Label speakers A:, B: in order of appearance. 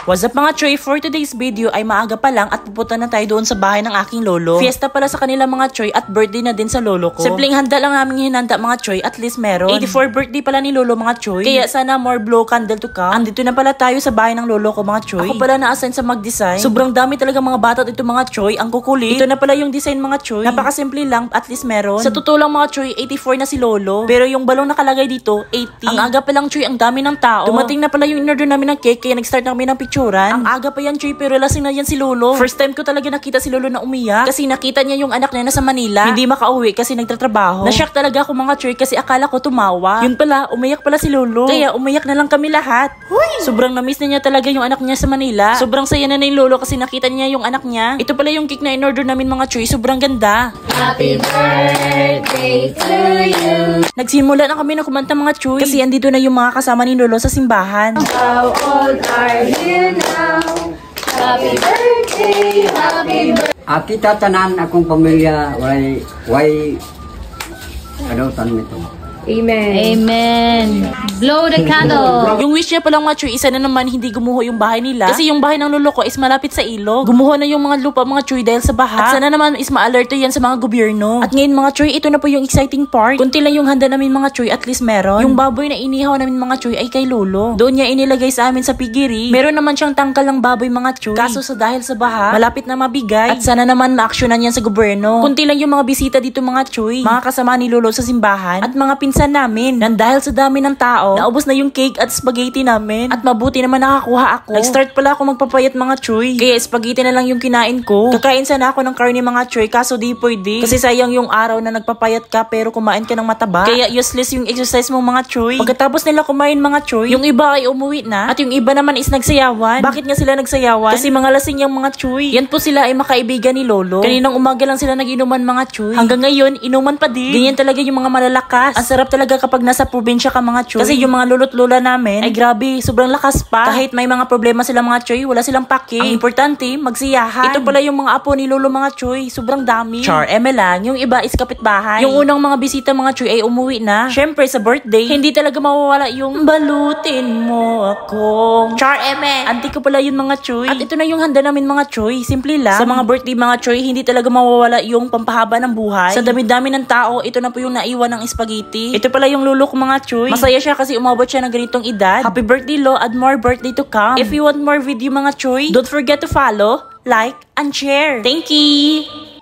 A: What's up mga Choy? For today's video ay maaga pa lang at pupunta na tayo doon sa bahay ng aking lolo. Fiesta pala sa kanila mga Choy at birthday na din sa lolo ko. Simpleng handa lang namin hinanda mga Choy, at least meron. 84 birthday pala ni lolo mga Choy. Kaya sana more blow candle to come. Andito na pala tayo sa bahay ng lolo ko mga Choy. Ako pala na-assign sa mag-design. Sobrang dami talaga mga bata dito mga Choy. Ang kukulit. Ito na pala yung design mga Choy. Napakasimple lang, at least meron. Sa totoo lang mga Choy, 84 na si lolo. Pero yung balong nakalagay dito, 80. Ang aga pa lang Choy, ang dami ng tao. Dumating na pala yung in-order namin ng cake, kaya nag-start na kami ng picturean. Ang aga pa yan Choy, pero lasing na yan si lolo. First time ko talaga nakita si lolo na umiyak. Kasi nakita niya yung anak niya nasa Manila. Hindi makauwi kasi nagtatrabaho. Na-shock talaga ako mga Choy kasi akala ko tumawa. Yun pala, umiyak pala si lolo. Kaya umiyak na lang kami lahat. Sobrang na-miss na niya talaga yung anak niya sa Manila. Sobrang saya na ni lolo kasi nakita niya yung anak niya. Ito pala yung cake na in-order namin mga Choy. Sobrang ganda.
B: Happy birthday to you.
A: Nagsimula na kami na kumanta mga Choy. Kasi andito na yung mga kasama ni lolo sa simbahan.
B: How old are you now? Happy birthday, happy birthday.
C: Kita tanan akong pamilya way ano tanan ito.
B: Amen. Amen. Blow the candle.
A: Yung wish niya palang mga Choy, isa na naman hindi gumuho yung bahay nila. Kasi yung bahay ng lolo ko is malapit sa ilog. Gumuho na yung mga lupa mga Choy dahil sa baha. At sana naman is ma-alerto yan sa mga gobyerno. At ngayon mga Choy, ito na po yung exciting part. Kunti lang yung handa namin mga Choy, at least meron. Yung baboy na inihaw namin mga Choy ay kay lolo. Doon niya inilagay sa amin sa pigiri. Meron naman siyang tangkal ng baboy mga Choy. Kaso sa dahil sa baha, malapit na mabigay. At sana naman ma-actionan yan sa gobyerno. Kunti lang yung mga bisita dito mga Choy. Mga kasama ni lolo sa simbahan. At mga pinsan namin. Nang dahil sa dami ng tao, naubos na yung cake at spaghetti namin. At mabuti naman nakakuha ako. Nag-start pala ako magpapayat mga Choy. Kaya spaghetti na lang yung kinain ko. Kakain sana ako ng karne mga Choy, kaso di pwede. Kasi sayang yung araw na nagpapayat ka pero kumain ka ng mataba. Kaya useless yung exercise mo mga Choy. Pagkatapos nila kumain mga Choy, yung iba ay umuwi na. At yung iba naman is nagsayawan. Bakit nga sila nagsayawan? Kasi mga lasing yung mga Choy. Yan po sila ay makaibigan ni lolo. Kaninang umaga lang sila nag-inuman mga Choy. Hanggang ngayon, inuman pa din. Ganyan talaga yung mga malalakas. Ang sarap talaga kapag nasa probinsya ka mga Choy. Kasi yung mga lolo't lola namin, ay grabe, sobrang lakas pa. Kahit may mga problema sila mga Choy, wala silang paki. Ang importante, magsiyahan. Ito pala yung mga apo ni lolo mga Choy. Sobrang dami. Char, lang. Yung iba is kapitbahay. Yung unang mga bisita mga Choy ay umuwi na. Syempre, sa birthday, hindi talaga mawawala yung balutin mo ako. Char, auntie ko pala yun mga Choy. At ito na yung handa namin mga Choy. Simple lang. Sa mga birthday mga Choy, hindi talaga mawawala yung pampahaba ng buhay. Sa dami-dami ng tao, ito na po yung naiwan ng spaghetti. Ito pala yung lolo ko mga Choy. Masaya siya kasi umabot siya ng ganitong edad. Happy birthday lo, and more birthday to come. If you want more video mga Choy, don't forget to follow, like, and share. Thank you!